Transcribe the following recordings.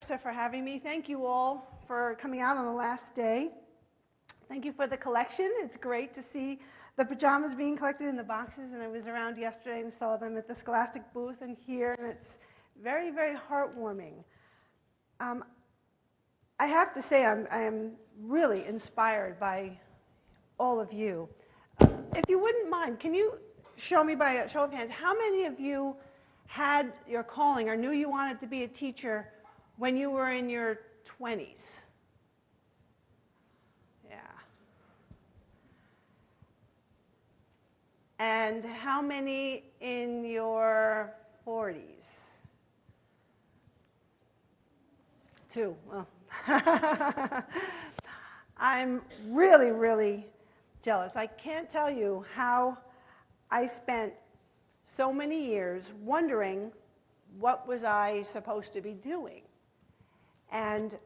For having me. Thank you all for coming out on the last day. Thank you for the collection. It's great to see the pajamas being collected in the boxes, and I was around yesterday and saw them at the Scholastic booth and here, and it's very, very heartwarming. I have to say I am really inspired by all of you. If you wouldn't mind, can you show me by a show of hands, how many of you had your calling or knew you wanted to be a teacher when you were in your 20s? Yeah. And how many in your 40s? 2. Well, I'm really, really jealous. I can't tell you how I spent so many years wondering what was I supposed to be doing. And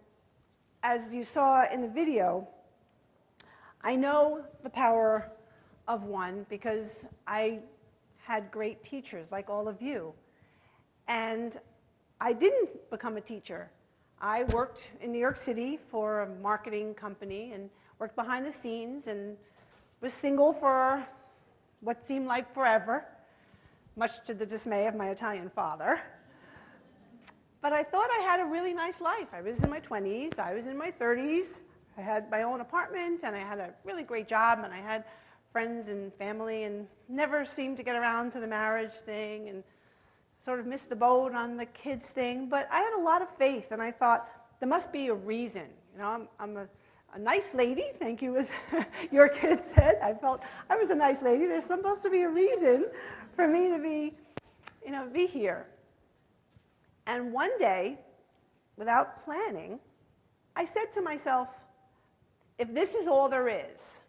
as you saw in the video, I know the power of one because I had great teachers like all of you. And I didn't become a teacher. I worked in New York City for a marketing company and worked behind the scenes and was single for what seemed like forever, much to the dismay of my Italian father. But I thought I had a really nice life. I was in my 20s, I was in my 30s, I had my own apartment, and I had a really great job, and I had friends and family, and never seemed to get around to the marriage thing, and sort of missed the boat on the kids thing. But I had a lot of faith, and I thought, there must be a reason. You know, I'm a nice lady, thank you, as your kids said. I felt I was a nice lady. There's supposed to be a reason for me to be here. And one day, without planning, I said to myself, if this is all there is,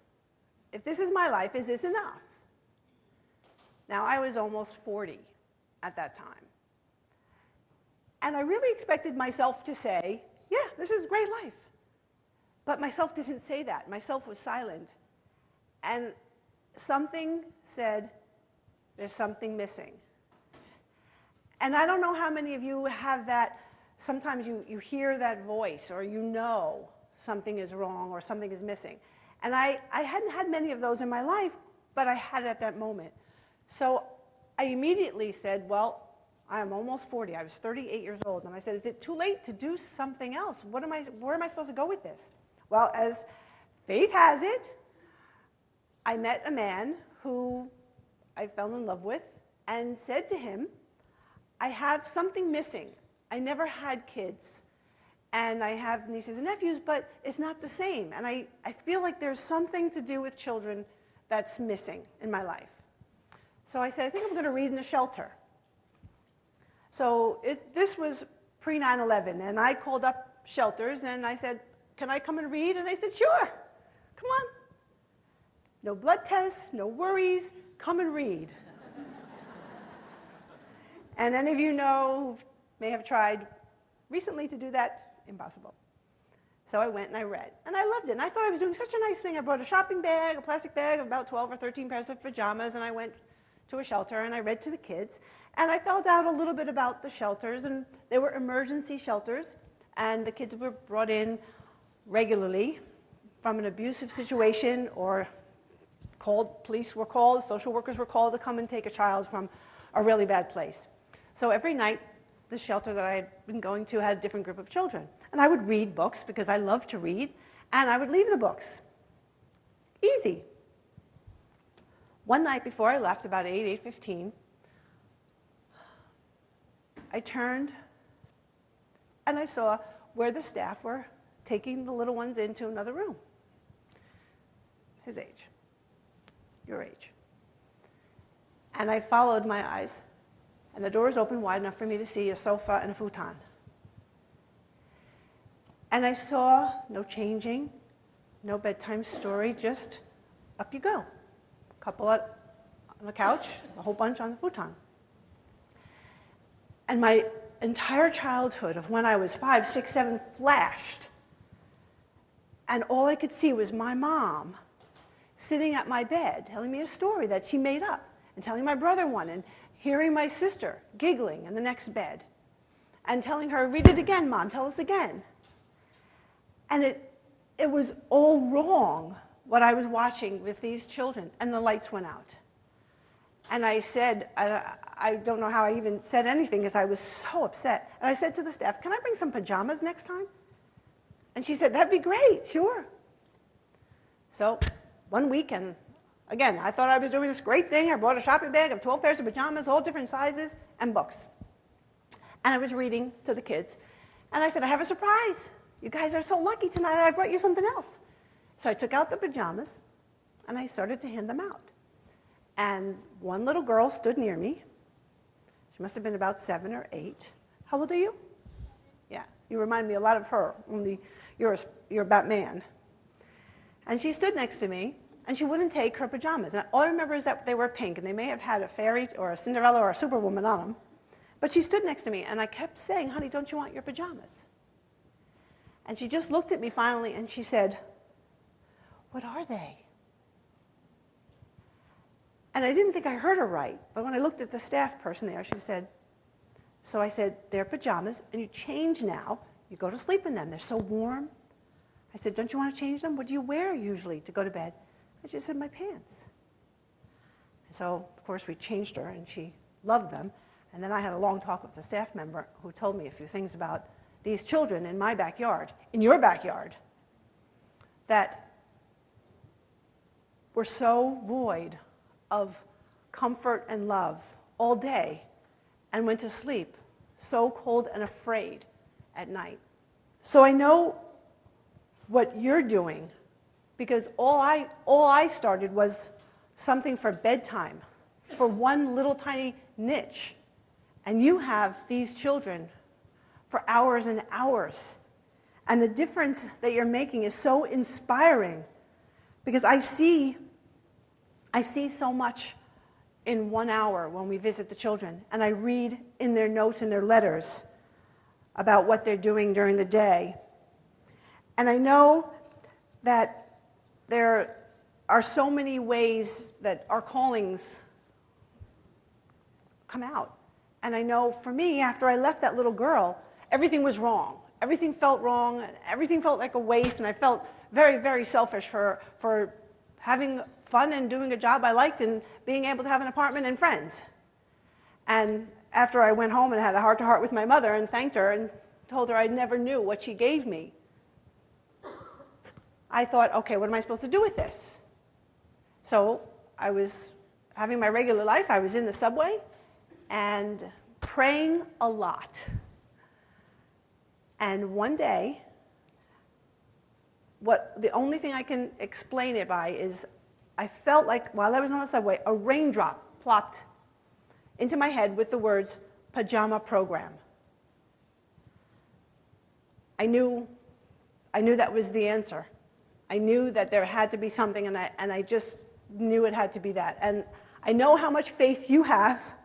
if this is my life, is this enough? Now, I was almost 40 at that time. And I really expected myself to say, yeah, this is a great life. But myself didn't say that. Myself was silent. And something said, there's something missing. And I don't know how many of you have that. Sometimes you hear that voice, or you know something is wrong or something is missing. And I hadn't had many of those in my life, but I had it at that moment. So I immediately said, well, I am almost 40. I was 38 years old. And I said, is it too late to do something else? Where am I supposed to go with this? Well, as fate has it, I met a man who I fell in love with and said to him, I have something missing. I never had kids, and I have nieces and nephews, but it's not the same. And I feel like there's something to do with children that's missing in my life. So I said, I think I'm going to read in a shelter. So this was pre-9/11, and I called up shelters, and I said, can I come and read? And they said, sure, come on. No blood tests, no worries, come and read. And any of you know, may have tried recently to do that, impossible. So I went and I read, and I loved it. And I thought I was doing such a nice thing. I brought a shopping bag, a plastic bag of about 12 or 13 pairs of pajamas, and I went to a shelter, and I read to the kids. And I found out a little bit about the shelters, and they were emergency shelters, and the kids were brought in regularly from an abusive situation, or police were called, social workers were called to come and take a child from a really bad place. So every night, the shelter that I had been going to had a different group of children. And I would read books because I love to read, and I would leave the books. Easy. One night before I left, about 8:15, I turned and I saw where the staff were taking the little ones into another room. His age, your age. And I followed my eyes, and the doors opened wide enough for me to see a sofa and a futon. And I saw no changing, no bedtime story, just up you go. A couple on the couch, a whole bunch on the futon. And my entire childhood of when I was 5, 6, 7 flashed. And all I could see was my mom sitting at my bed telling me a story that she made up, and telling my brother one, and hearing my sister giggling in the next bed. and telling her, read it again, Mom, tell us again. And it was all wrong, what I was watching with these children, and the lights went out. And I said, I don't know how I even said anything because I was so upset. And I said to the staff, can I bring some pajamas next time? And she said, that'd be great, sure. So 1 week, and again, I thought I was doing this great thing. I brought a shopping bag of 12 pairs of pajamas, all different sizes, and books. And I was reading to the kids. And I said, I have a surprise. You guys are so lucky tonight, I brought you something else. So I took out the pajamas, and I started to hand them out. And one little girl stood near me. She must have been about 7 or 8. How old are you? Yeah, you remind me a lot of her, only you're about man. And she stood next to me, and she wouldn't take her pajamas. And all I remember is that they were pink, and they may have had a fairy or a Cinderella or a Superwoman on them. But she stood next to me, and I kept saying, honey, don't you want your pajamas? And she just looked at me finally, and she said, what are they? And I didn't think I heard her right, but when I looked at the staff person there, she said, so I said, they're pajamas, and you change now. You go to sleep in them. They're so warm. I said, don't you want to change them? What do you wear usually to go to bed? And she said, my pants. And so, of course, we changed her, and she loved them. And then I had a long talk with the staff member who told me a few things about these children in my backyard, in your backyard, that were so void of comfort and love all day and went to sleep so cold and afraid at night. So I know what you're doing, because all I started was something for bedtime, for one little tiny niche. And you have these children for hours and hours. And the difference that you're making is so inspiring, because I see so much in 1 hour when we visit the children, and I read in their notes and their letters about what they're doing during the day. And I know that there are so many ways that our callings come out. And I know for me, after I left that little girl, everything was wrong. Everything felt wrong. Everything felt like a waste, and I felt very, very selfish for having fun and doing a job I liked and being able to have an apartment and friends. And after I went home and had a heart-to-heart with my mother and thanked her and told her I never knew what she gave me, I thought, okay, what am I supposed to do with this? So I was having my regular life. I was in the subway and praying a lot. And one day, the only thing I can explain it by is I felt like while I was on the subway, a raindrop plopped into my head with the words, Pajama program. I knew that was the answer. I knew that there had to be something, and I just knew it had to be that. And I know how much faith you have,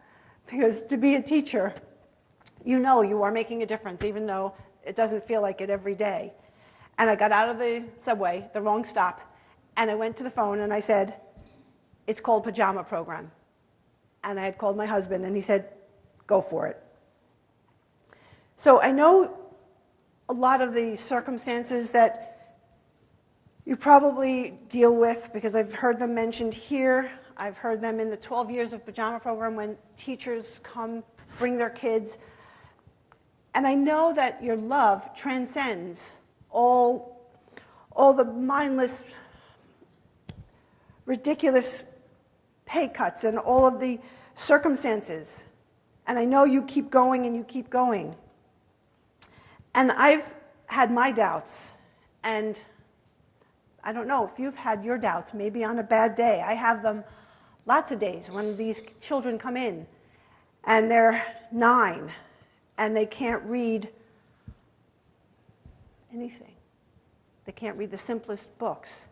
because to be a teacher, you know you are making a difference, even though it doesn't feel like it every day. And I got out of the subway, the wrong stop, and I went to the phone and I said, it's called Pajama program. And I had called my husband, and he said, go for it. So I know a lot of the circumstances that you probably deal with, because I've heard them mentioned here. I've heard them in the 12 years of Pajama program when teachers come, bring their kids. And I know that your love transcends all the mindless, ridiculous pay cuts and all of the circumstances. And I know you keep going and you keep going. And I've had my doubts, and I don't know if you've had your doubts, maybe on a bad day. I have them lots of days when these children come in and they're 9 and they can't read anything. They can't read the simplest books.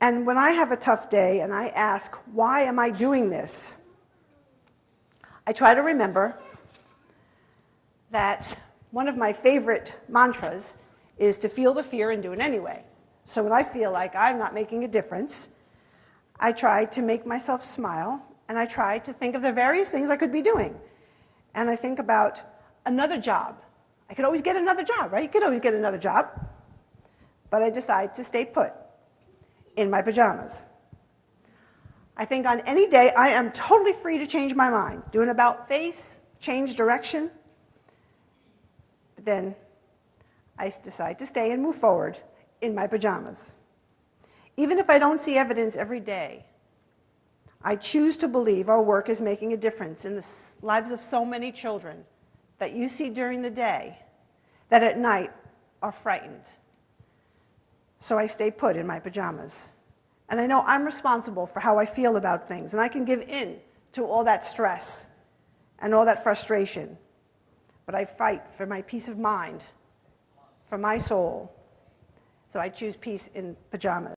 And when I have a tough day and I ask, why am I doing this? I try to remember that one of my favorite mantras is to feel the fear and do it anyway. So when I feel like I'm not making a difference, I try to make myself smile, and I try to think of the various things I could be doing. and I think about another job. I could always get another job, right? You could always get another job. But I decide to stay put in my pajamas. I think on any day I am totally free to change my mind, do an about face, change direction. But then I decide to stay and move forward in my pajamas. Even if I don't see evidence every day, I choose to believe our work is making a difference in the lives of so many children that you see during the day that at night are frightened. So I stay put in my pajamas. And I know I'm responsible for how I feel about things, and I can give in to all that stress and all that frustration. But I fight for my peace of mind, for my soul. So I choose peace in pajamas.